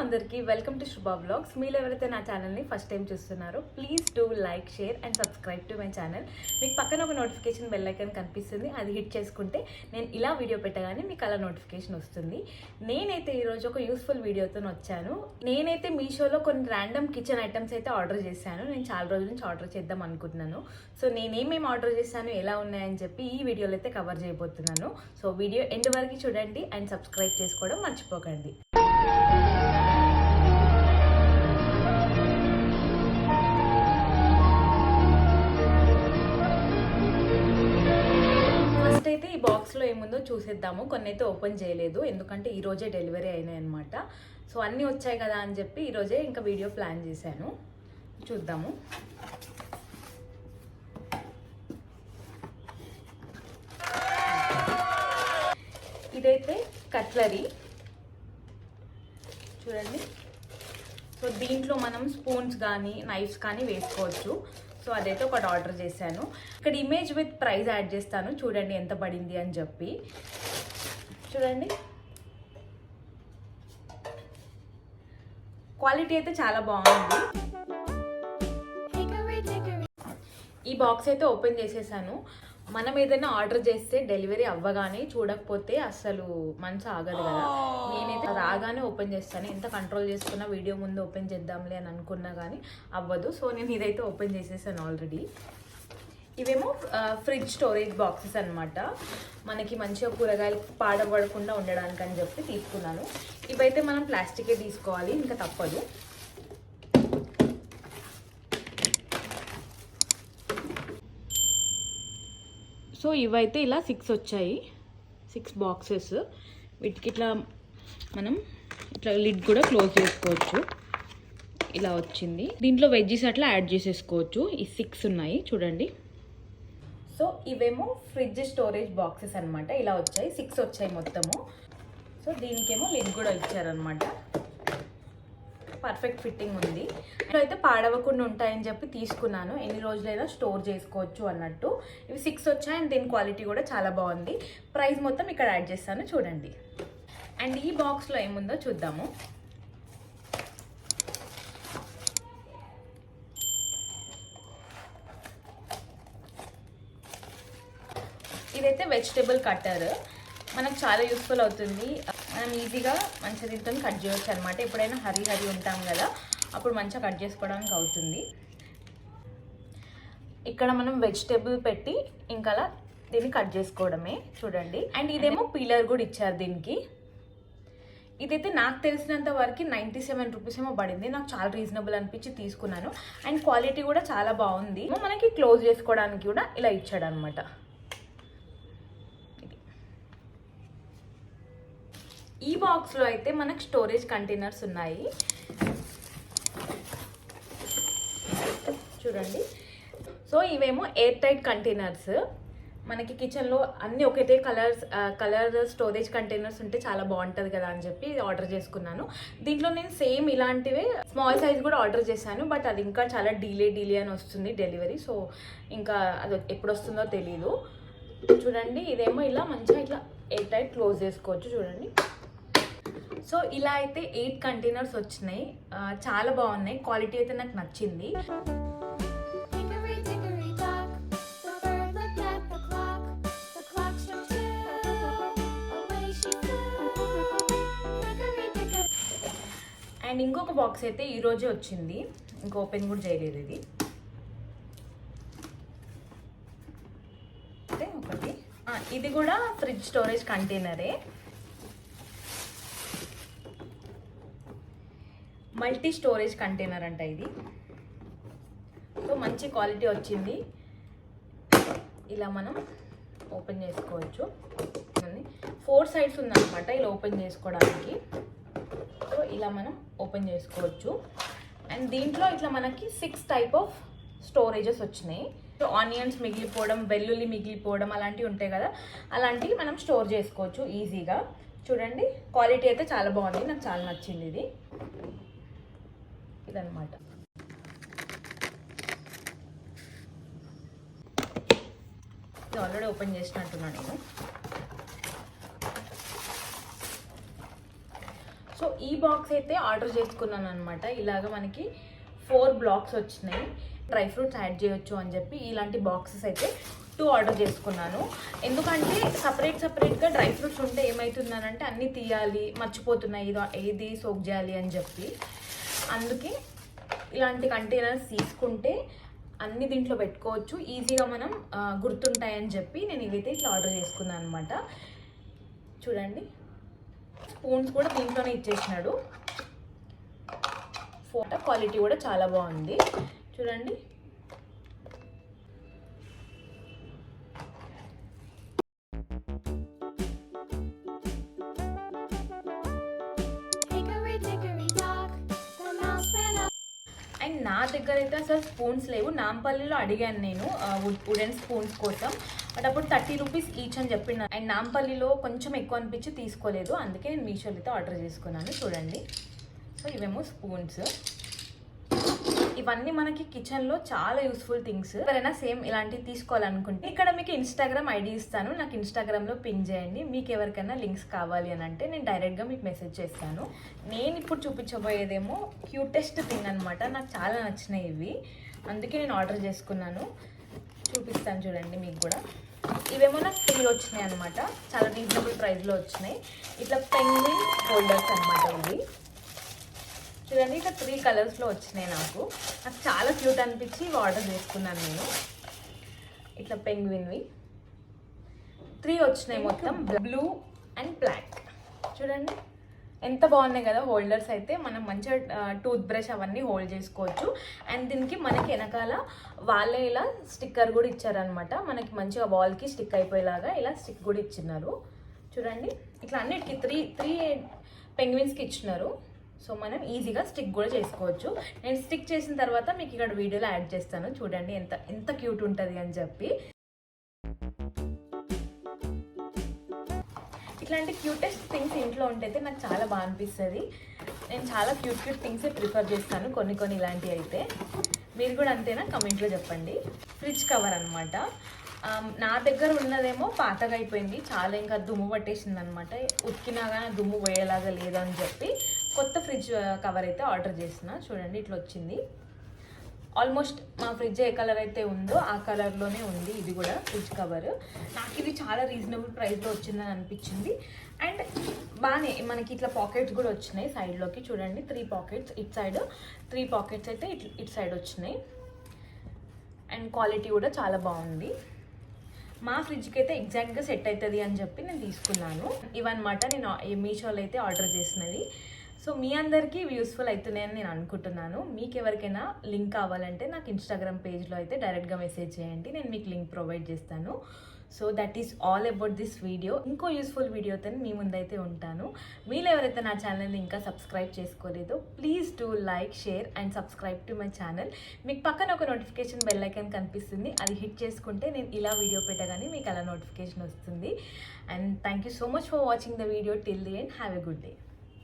అందరికీ welcome to శుభ blogs. మీరు ఎవరైతే నా ఛానల్ని ఫస్ట్ టైం చూస్తున్నారో please do like, share and subscribe to my channel. మీకు పక్కన ఒక నోటిఫికేషన్ బెల్ ఐకాన్ కనిపిస్తుంది, అది హిట్ చేసుకుంటే నేను ఇలా వీడియో పెట్టగానే మీకు అలా నోటిఫికేషన్ వస్తుంది. నేనైతే ఈరోజు ఒక యూస్ఫుల్ వీడియోతో వచ్చాను. నేనైతే మీషోలో కొన్ని ర్యాండమ్ కిచెన్ ఐటమ్స్ అయితే ఆర్డర్ చేశాను. నేను చాలా రోజుల నుంచి ఆర్డర్ చేద్దాం అనుకుంటున్నాను. సో నేనేమేమి ఆర్డర్ చేశాను, ఎలా ఉన్నాయని చెప్పి ఈ వీడియోలో అయితే కవర్ చేయబోతున్నాను. సో వీడియో ఎండ్ వరకు చూడండి అండ్ సబ్స్క్రైబ్ చేసుకోవడం మర్చిపోకండి. అయితే ఈ బాక్స్లో ఏముందో చూసేద్దాము. కొన్ని అయితే ఓపెన్ చేయలేదు, ఎందుకంటే ఈరోజే డెలివరీ అయినాయి అనమాట. సో అన్నీ వచ్చాయి కదా అని చెప్పి ఈరోజే ఇంకా వీడియో ప్లాన్ చేశాను. చూద్దాము. ఇదైతే కట్లరీ చూడండి. సో దీంట్లో మనం స్పూన్స్ కానీ నైఫ్స్ కానీ వేసుకోవచ్చు. సో అదైతే ఒకటి ఆర్డర్ చేశాను. ఇక్కడ ఇమేజ్ విత్ ప్రైస్ యాడ్ చేస్తాను, చూడండి ఎంత పడింది అని చెప్పి. చూడండి, క్వాలిటీ అయితే చాలా బాగుంది. ఈ బాక్స్ అయితే ఓపెన్ చేసేసాను. మనం ఏదైనా ఆర్డర్ చేస్తే డెలివరీ అవ్వగానే చూడకపోతే అసలు మనసు ఆగదు కదా. నేనైతే రాగానే ఓపెన్ చేస్తాను. ఎంత కంట్రోల్ చేసుకున్నా వీడియో ముందు ఓపెన్ చేద్దాంలే అని అనుకున్నా కానీ అవ్వదు. సో నేను ఇదైతే ఓపెన్ చేసేసాను ఆల్రెడీ. ఇవేమో ఫ్రిడ్జ్ స్టోరేజ్ బాక్సెస్ అనమాట. మనకి మంచిగా కూరగాయలు పాడబడకుండా ఉండడానికి అని చెప్పి తీసుకున్నాను. ఇవైతే మనం ప్లాస్టికే తీసుకోవాలి, ఇంకా తప్పదు. సో ఇవైతే ఇలా 6 వచ్చాయి, 6 బాక్సెస్. వీటికి ఇట్లా మనం ఇట్లా లిడ్ కూడా క్లోజ్ చేసుకోవచ్చు. ఇలా వచ్చింది. దీంట్లో వెజ్జీస్ అట్లా యాడ్ చేసేసుకోవచ్చు. ఈ 6 ఉన్నాయి చూడండి. సో ఇవేమో ఫ్రిడ్జ్ స్టోరేజ్ బాక్సెస్ అనమాట. ఇలా వచ్చాయి, 6 వచ్చాయి మొత్తము. సో దీనికేమో లిడ్ కూడా ఇచ్చారనమాట. పర్ఫెక్ట్ ఫిట్టింగ్ ఉంది. అయితే పాడవకుండా ఉంటాయని చెప్పి తీసుకున్నాను. ఎన్ని రోజులైనా స్టోర్ చేసుకోవచ్చు అన్నట్టు. ఇవి 6 వచ్చాయి అండ్ దీని క్వాలిటీ కూడా చాలా బాగుంది. ప్రైస్ మొత్తం ఇక్కడ యాడ్ చేస్తాను చూడండి. అండ్ ఈ బాక్స్లో ఏముందో చూద్దాము. ఇదైతే వెజిటేబుల్ కట్టర్. మనకు చాలా యూస్ఫుల్ అవుతుంది. మనం ఈజీగా మంచిగా దీంతో కట్ చేయవచ్చు అనమాట. ఎప్పుడైనా హరీ ఉంటాం కదా, అప్పుడు మంచిగా కట్ చేసుకోవడానికి అవుతుంది. ఇక్కడ మనం వెజిటేబుల్ పెట్టి ఇంకా దీన్ని కట్ చేసుకోవడమే చూడండి. అండ్ ఇదేమో పీలర్ కూడా ఇచ్చారు దీనికి. ఇదైతే నాకు తెలిసినంత వరకు 97 రూపీస్ ఏమో పడింది. నాకు చాలా రీజనబుల్ అనిపించి తీసుకున్నాను. అండ్ క్వాలిటీ కూడా చాలా బాగుంది. మనకి క్లోజ్ చేసుకోవడానికి కూడా ఇలా ఇచ్చాడు అనమాట. ఈ బాక్స్లో అయితే మనకు స్టోరేజ్ కంటైనర్స్ ఉన్నాయి చూడండి. సో ఇవేమో ఎయిర్ టైట్ కంటైనర్స్. మనకి కిచెన్లో అన్నీ ఒకటే కలర్ స్టోరేజ్ కంటైనర్స్ ఉంటే చాలా బాగుంటుంది కదా అని చెప్పి ఆర్డర్ చేసుకున్నాను. దీంట్లో నేను సేమ్ ఇలాంటివే స్మాల్ సైజ్ కూడా ఆర్డర్ చేశాను. బట్ అది ఇంకా చాలా డిలే అని వస్తుంది డెలివరీ. సో ఇంకా అది ఎప్పుడు వస్తుందో తెలీదు. చూడండి, ఇదేమో ఇలా మంచిగా ఇట్లా ఎయిర్ టైట్ క్లోజ్ చేసుకోవచ్చు చూడండి. సో ఇలా అయితే 8 కంటైనర్స్ వచ్చినాయి. చాలా బాగున్నాయి. క్వాలిటీ అయితే నాకు నచ్చింది. అండ్ ఇంకొక బాక్స్ అయితే ఈరోజే వచ్చింది, ఇంకా ఓపెన్ కూడా చేయలేదు. ఇది అయితే ఒకటి. ఇది కూడా ఫ్రిడ్జ్ స్టోరేజ్ కంటైనరే. మల్టీ స్టోరేజ్ కంటైనర్ అంట ఇది. సో మంచి క్వాలిటీ వచ్చింది. ఇలా మనం ఓపెన్ చేసుకోవచ్చు. 4 సైడ్స్ ఉందన్నమాట ఇలా ఓపెన్ చేసుకోవడానికి. సో ఇలా మనం ఓపెన్ చేసుకోవచ్చు. అండ్ దీంట్లో ఇట్లా మనకి 6 టైప్ ఆఫ్ స్టోరేజెస్ వచ్చినాయి. సో ఆనియన్స్ మిగిలిపోవడం, వెల్లుల్లి మిగిలిపోవడం అలాంటివి ఉంటాయి కదా, అలాంటివి మనం స్టోర్ చేసుకోవచ్చు ఈజీగా. చూడండి, క్వాలిటీ అయితే చాలా బాగుంది, నాకు చాలా నచ్చింది ఇది. ఇదన్నమాట. ఇది ఆల్రెడీ ఓపెన్ చేసినట్టున్నాను నేను. సో ఈ బాక్స్ అయితే ఆర్డర్ చేసుకున్నాను అనమాట. ఇలాగ మనకి 4 బ్లాక్స్ వచ్చినాయి. డ్రై ఫ్రూట్స్ యాడ్ చేయొచ్చు అని చెప్పి ఇలాంటి బాక్సెస్ అయితే 2 ఆర్డర్ చేసుకున్నాను. ఎందుకంటే సపరేట్గా డ్రై ఫ్రూట్స్ ఉంటే ఏమవుతుందనంటే అన్నీ తీయాలి, మర్చిపోతున్నాయి ఏది సోక్ చేయాలి అని చెప్పి. అందుకే ఇలాంటి కంటైనర్స్ తీసుకుంటే అన్ని దీంట్లో పెట్టుకోవచ్చు, ఈజీగా మనం గుర్తుంటాయని చెప్పి నేను ఇవైతే ఇట్లా ఆర్డర్ చేసుకున్నాను అనమాట. చూడండి, స్పూన్స్ కూడా దీంట్లోనే ఇచ్చేసినాడు. ఫోటో క్వాలిటీ కూడా చాలా బాగుంది. చూడండి, అండ్ నా దగ్గర అయితే అసలు స్పూన్స్ లేవు. నాంపల్లిలో అడిగాను నేను వుడెన్ స్పూన్స్ కోసం, బట్ అప్పుడు 30 రూపీస్ ఈచ్ అని చెప్పిన. అండ్ నాంపల్లిలో కొంచెం ఎక్కువ అనిపించి తీసుకోలేదు, అందుకే నేను మీషోలో అయితే ఆర్డర్ చేసుకున్నాను. చూడండి, సో ఇవేమో స్పూన్స్. ఇవన్నీ మనకి కిచెన్లో చాలా యూస్ఫుల్ థింగ్స్. ఎవరైనా సేమ్ ఇలాంటివి తీసుకోవాలనుకుంటే ఇక్కడ మీకు ఇన్స్టాగ్రామ్ ఐడి ఇస్తాను, నాకు ఇన్స్టాగ్రామ్లో పింగ్ చేయండి. మీకు ఎవరికైనా లింక్స్ కావాలి అని అంటే నేను డైరెక్ట్గా మీకు మెసేజ్ చేస్తాను. నేను ఇప్పుడు చూపించబోయేదేమో క్యూటెస్ట్ థింగ్ అనమాట. నాకు చాలా నచ్చినాయి ఇవి, అందుకే నేను ఆర్డర్ చేసుకున్నాను. చూపిస్తాను చూడండి మీకు కూడా. ఇవేమో నాకు 3 వచ్చినాయి అనమాట, చాలా రీజనబుల్ ప్రైస్లో వచ్చినాయి. ఇట్లా పెంగ్విన్ హోల్డర్స్ అనమాట ఇవి. చూడండి, ఇట్లా 3 కలర్స్లో వచ్చినాయి. నాకు చాలా క్యూట్ అనిపించి ఇవి ఆర్డర్ చేసుకున్నాను నేను. ఇట్లా పెంగ్విన్వి 3 వచ్చినాయి మొత్తం, బ్లూ అండ్ బ్లాక్. చూడండి ఎంత బాగున్నాయి కదా హోల్డర్స్ అయితే. మనం మంచిగా టూత్ బ్రష్ అవన్నీ హోల్డ్ చేసుకోవచ్చు. అండ్ దీనికి మనకి వెనకాల వాళ్ళే ఇలా స్టిక్కర్ కూడా ఇచ్చారనమాట. మనకి మంచిగా వాల్కి స్టిక్ అయిపోయేలాగా ఇలా స్టిక్ కూడా ఇచ్చినారు. చూడండి, ఇట్లా అన్నిటికీ 3 పెంగ్విన్స్కి ఇచ్చినారు. సో మనం ఈజీగా స్టిక్ కూడా చేసుకోవచ్చు. నేను స్టిక్ చేసిన తర్వాత మీకు ఇక్కడ వీడియోలో యాడ్ చేస్తాను. చూడండి ఎంత క్యూట్ ఉంటుంది అని చెప్పి. ఇట్లాంటి క్యూటెస్ట్ థింగ్స్ ఇంట్లో ఉంటే నాకు చాలా బాగా అనిపిస్తుంది. నేను చాలా క్యూట్ థింగ్సే ప్రిఫర్ చేస్తాను, కొన్ని ఇలాంటివి అయితే. మీరు కూడా అంతేనా? కమెంట్లో చెప్పండి. ఫ్రిడ్జ్ కవర్ అనమాట. నా దగ్గర ఉన్నదేమో పాతగా అయిపోయింది, చాలా ఇంకా దుమ్ము పట్టేసింది అనమాట. ఉతికినా కానీ దుమ్ము పోయేలాగా లేదని చెప్పి కొత్త ఫ్రిడ్జ్ కవర్ అయితే ఆర్డర్ చేసిన. చూడండి, ఇట్లా వచ్చింది. ఆల్మోస్ట్ మా ఫ్రిడ్జ్ ఏ కలర్ అయితే ఉందో ఆ కలర్లోనే ఉంది ఇది కూడా ఫ్రిడ్జ్ కవర్. నాకు ఇది చాలా రీజనబుల్ ప్రైస్లో వచ్చిందని అనిపించింది. అండ్ బాగానే మనకి ఇట్లా పాకెట్స్ కూడా వచ్చినాయి సైడ్లోకి. చూడండి, 3 పాకెట్స్ ఇటు సైడ్, 3 పాకెట్స్ అయితే ఇటు సైడ్ వచ్చినాయి. అండ్ క్వాలిటీ కూడా చాలా బాగుంది. మా ఫ్రిడ్జ్కి అయితే ఎగ్జాక్ట్గా సెట్ అవుతుంది అని చెప్పి నేను తీసుకున్నాను. ఇవన్నమాట నేను మీషోలో అయితే ఆర్డర్ చేసినవి. సో మీ అందరికీ యూస్ఫుల్ అవుతున్నాయని నేను అనుకుంటున్నాను. మీకు ఎవరికైనా లింక్ కావాలంటే నాకు ఇన్స్టాగ్రామ్ పేజ్లో అయితే డైరెక్ట్గా మెసేజ్ చేయండి, నేను మీకు లింక్ ప్రొవైడ్ చేస్తాను. So that is all about this video. ఇంకో యూస్ఫుల్ వీడియోతో మీ ముందైతే ఉంటాను. మీరు ఎవరైతే నా ఛానల్ని ఇంకా సబ్స్క్రైబ్ చేసుకోలేదో please do like, share and subscribe to my channel. మీకు పక్కన ఒక నోటిఫికేషన్ బెల్ ఐకాన్ కనిపిస్తుంది, అది హిట్ చేసుకుంటే నేను ఇలా వీడియో పెట్టగానే మీకు అలా నోటిఫికేషన్ వస్తుంది. And thank you so much for watching the video till the end. Have a good day.